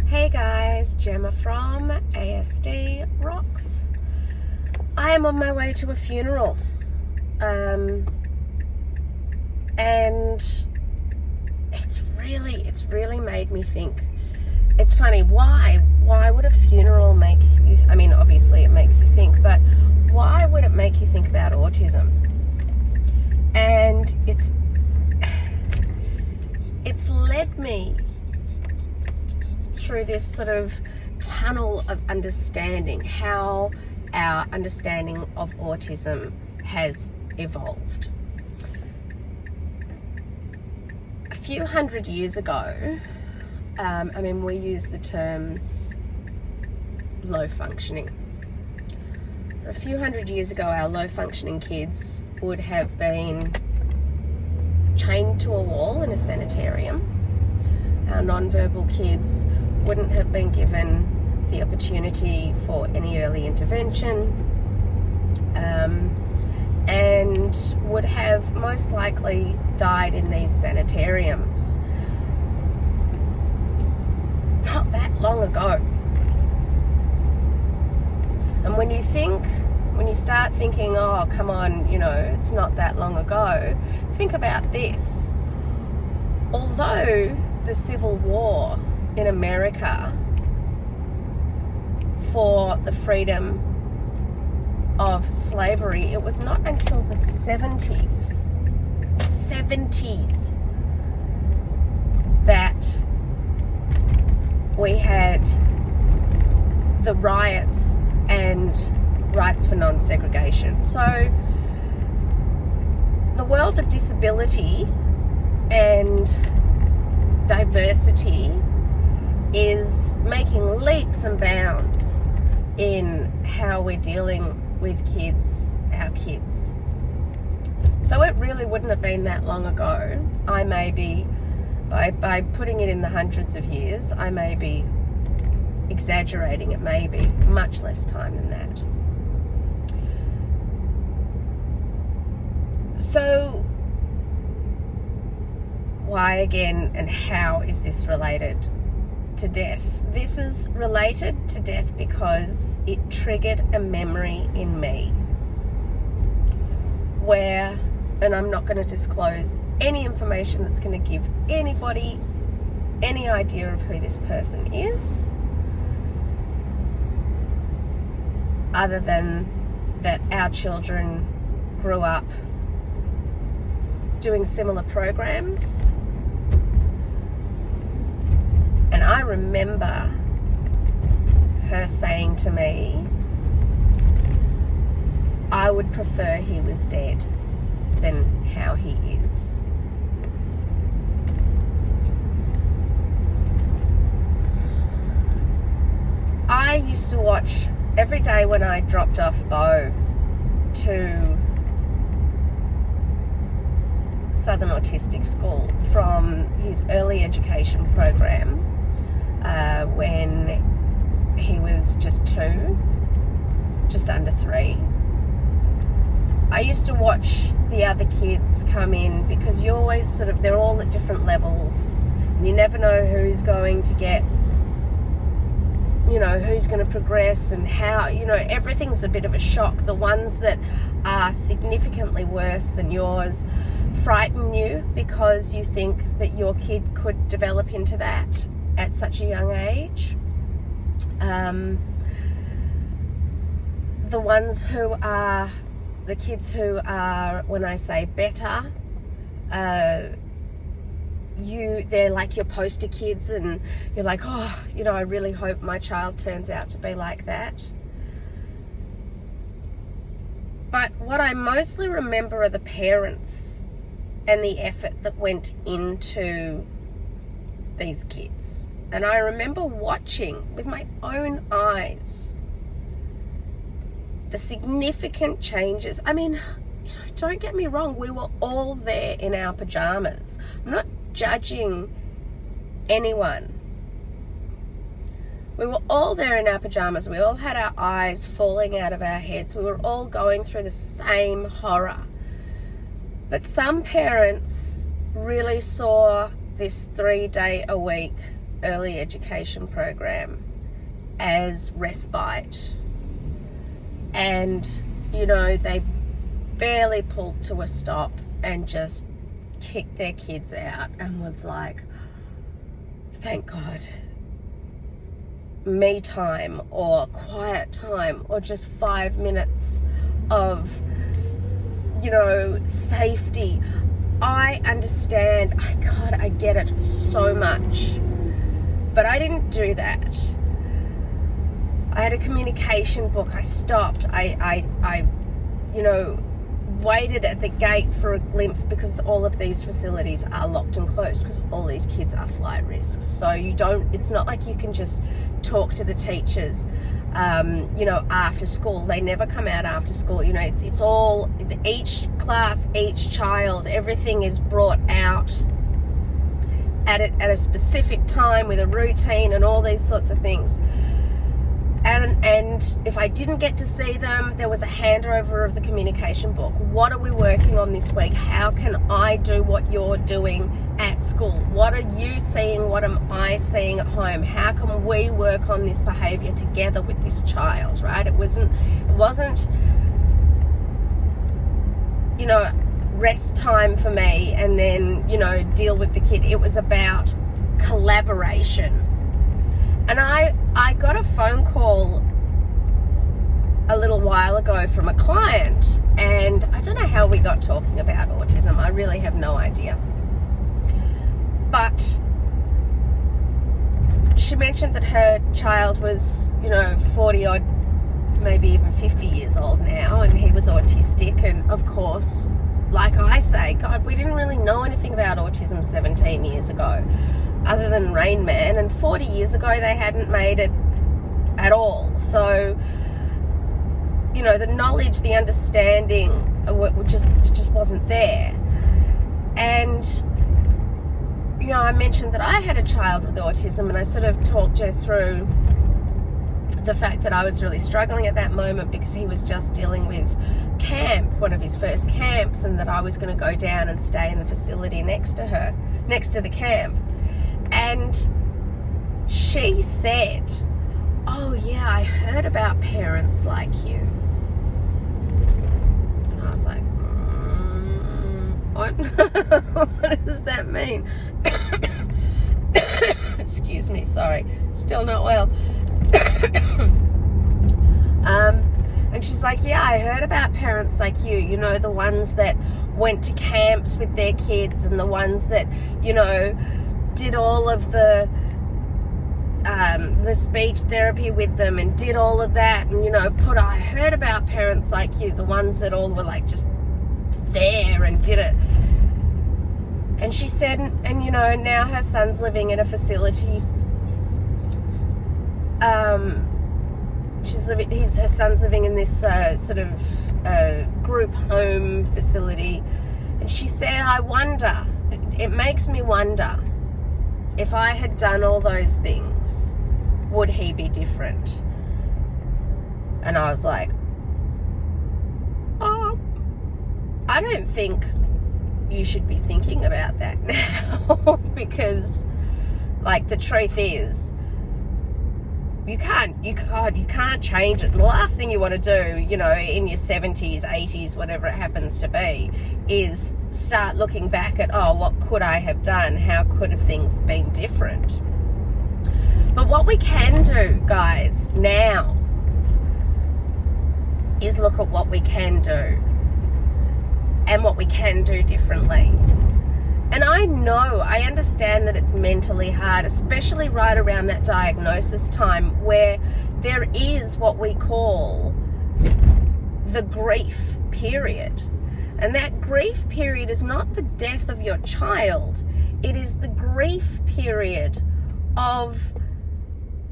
Hey guys, Gemma from ASD Rocks. I am on my way to a funeral, and it's really made me think. It's funny, why would a funeral make you, I mean obviously it makes you think, but why would it make you think about autism? And it's led me through this sort of tunnel of understanding how our understanding of autism has evolved. A few hundred years ago, we use the term low functioning. A few hundred years ago, our low functioning kids would have been chained to a wall in a sanitarium. Our nonverbal kids wouldn't have been given the opportunity for any early intervention, and would have most likely died in these sanitariums not that long ago. And when you start thinking, oh, come on, it's not that long ago, think about this. Although the Civil War in America for the freedom of slavery, it was not until the 70s that we had the riots and rights for non-segregation. So the world of disability and diversity is making leaps and bounds in how we're dealing with our kids. So it really wouldn't have been that long ago. I may be, by putting it in the hundreds of years, I may be exaggerating. It may be much less time than that. So why again and how is this related to death? This is related to death because it triggered a memory in me where, and I'm not going to disclose any information that's going to give anybody any idea of who this person is, other than that our children grew up doing similar programs. And I remember her saying to me, I would prefer he was dead than how he is. I used to watch every day when I dropped off Beau to Southern Autistic School from his early education program, when he was just 2, just under 3. I used to watch the other kids come in because you always they're all at different levels and you never know who's going to get, who's going to progress and how, everything's a bit of a shock. The ones that are significantly worse than yours frighten you because you think that your kid could develop into that at such a young age. The kids who are, when I say better, they're like your poster kids, and you're like, oh, I really hope my child turns out to be like that. But what I mostly remember are the parents and the effort that went into these kids. And I remember watching with my own eyes the significant changes. I mean, don't get me wrong, we were all there in our pajamas. I'm not judging anyone. We were all there in our pajamas. We all had our eyes falling out of our heads. We were all going through the same horror. But some parents really saw this 3-day-a-week early education program as respite, and you know, they barely pulled to a stop and just kicked their kids out and was like, thank God, me time or quiet time or just 5 minutes of, you know, safety. I understand. God, I get it so much. But I didn't do that. I had a communication book. I stopped. I you know, waited at the gate for a glimpse, because all of these facilities are locked and closed because all these kids are flight risks. So you don't, it's not like you can just talk to the teachers, you know, after school. They never come out after school. You know, it's all, each class, each child, everything is brought out at a specific time with a routine and all these sorts of things. And if I didn't get to see them, there was a handover of the communication book. What are we working on this week? How can I do what you're doing at school? What are you seeing? What am I seeing at home? How can we work on this behavior together with this child, right? It wasn't, you know, rest time for me and then, you know, deal with the kid. It was about collaboration. And I got a phone call a little while ago from a client, and I don't know how we got talking about autism. I really have no idea. But she mentioned that her child was, you know, 40 odd, maybe even 50 years old now, and he was autistic. And of course, like I say, God, we didn't really know anything about autism 17 years ago, other than Rain Man, and 40 years ago they hadn't made it at all. So, you know, the knowledge, the understanding just wasn't there. And, you know, I mentioned that I had a child with autism, and I sort of talked her through the fact that I was really struggling at that moment because he was just dealing with camp, one of his first camps, and that I was going to go down and stay in the facility next to the camp. And she said, oh yeah, I heard about parents like you. And I was like, what? What does that mean? Excuse me, sorry, still not well. And she's like, yeah, I heard about parents like you know, the ones that went to camps with their kids, and the ones that, you know, did all of the speech therapy with them and did all of that, and, you know, I heard about parents like you, the ones that all were like just there and did it. And she said, and you know, now her son's living in a facility. Her son's living in this sort of group home facility. And she said, I wonder, it makes me wonder, if I had done all those things, would he be different? And I was like, oh, I don't think you should be thinking about that now. Because, like, the truth is, you can't change it. The last thing you want to do, you know, in your 70s, 80s, whatever it happens to be, is start looking back at, oh, what could I have done? How could have things been different? But what we can do, guys, now is look at what we can do and what we can do differently. And I understand that it's mentally hard, especially right around that diagnosis time, where there is what we call the grief period. And that grief period is not the death of your child. It is the grief period of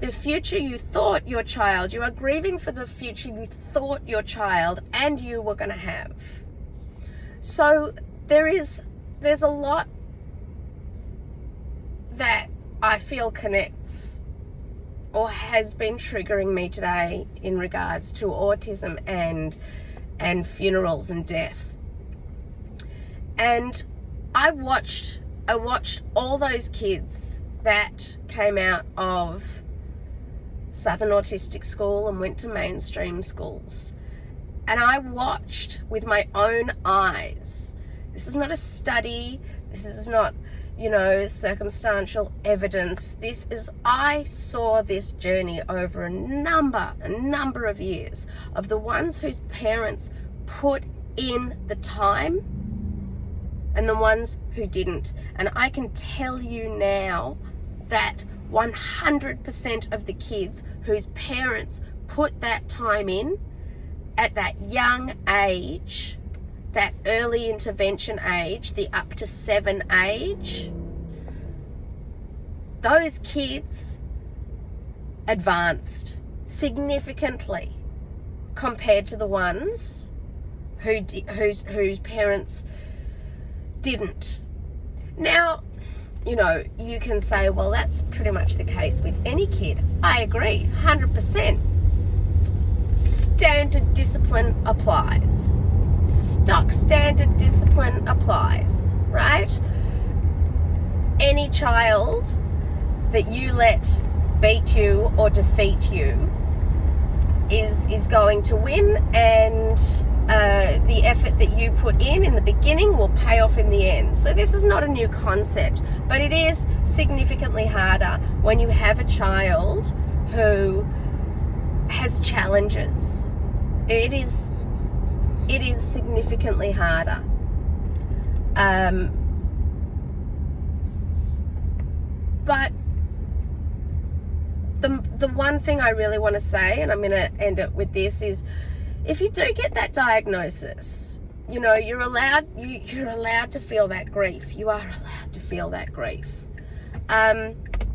the future you thought your child, you are grieving for the future you thought your child and you were going to have. So there's a lot that I feel connects or has been triggering me today in regards to autism and funerals and death. And I watched all those kids that came out of Southern Autistic School and went to mainstream schools. And I watched with my own eyes. This is not a study. This is not, circumstantial evidence. I saw this journey over a number of years of the ones whose parents put in the time and the ones who didn't. And I can tell you now that 100% of the kids whose parents put that time in at that young age, that early intervention age, the up to 7 age, those kids advanced significantly compared to the ones whose parents didn't. Now, you can say, well, that's pretty much the case with any kid. I agree, 100%. Standard discipline applies. Stock standard discipline applies, right? Any child that you let beat you or defeat you is going to win, and the effort that you put in the beginning will pay off in the end. So this is not a new concept, but it is significantly harder when you have a child who has challenges. It is significantly harder. But the one thing I really want to say, and I'm going to end it with this, is if you do get that diagnosis, you're allowed to feel that grief. You are allowed to feel that grief,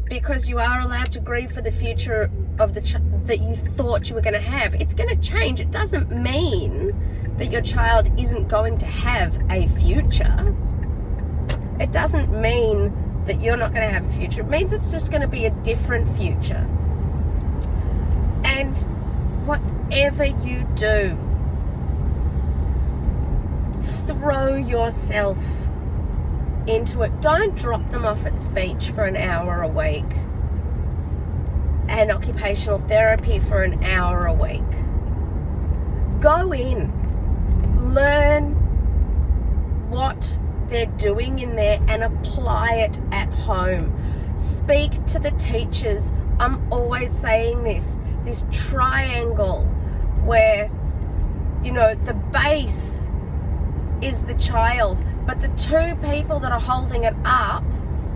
because you are allowed to grieve for the future of that you thought you were going to have. It's going to change. It doesn't mean that your child isn't going to have a future. It doesn't mean that you're not going to have a future. It means it's just going to be a different future. And whatever you do, throw yourself into it. Don't drop them off at speech for an hour a week and occupational therapy for an hour a week. Go in, learn what they're doing in there and apply it at home. Speak to the teachers. I'm always saying this triangle where, the base is the child, but the two people that are holding it up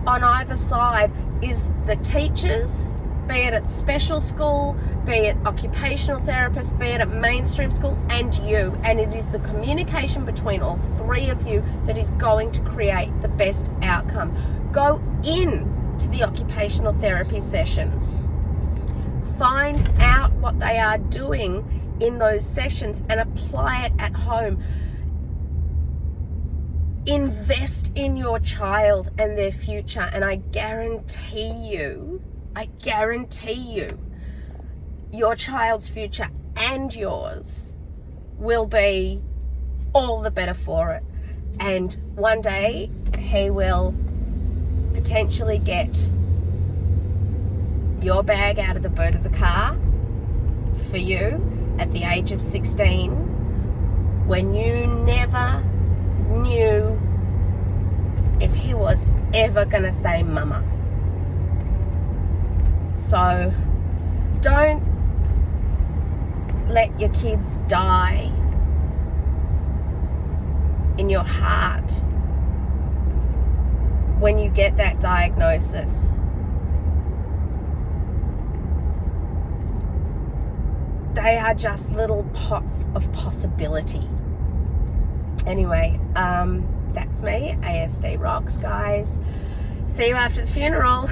on either side is the teachers, be it at special school, be it occupational therapists, be it at mainstream school, and you. And it is the communication between all three of you that is going to create the best outcome. Go in to the occupational therapy sessions. Find out what they are doing in those sessions and apply it at home. Invest in your child and their future, and I guarantee you, your child's future and yours will be all the better for it. And one day he will potentially get your bag out of the boot of the car for you at the age of 16, when you never knew if he was ever gonna say mama. So don't let your kids die in your heart when you get that diagnosis. They are just little pots of possibility. Anyway, that's me. ASD rocks, guys. See you after the funeral.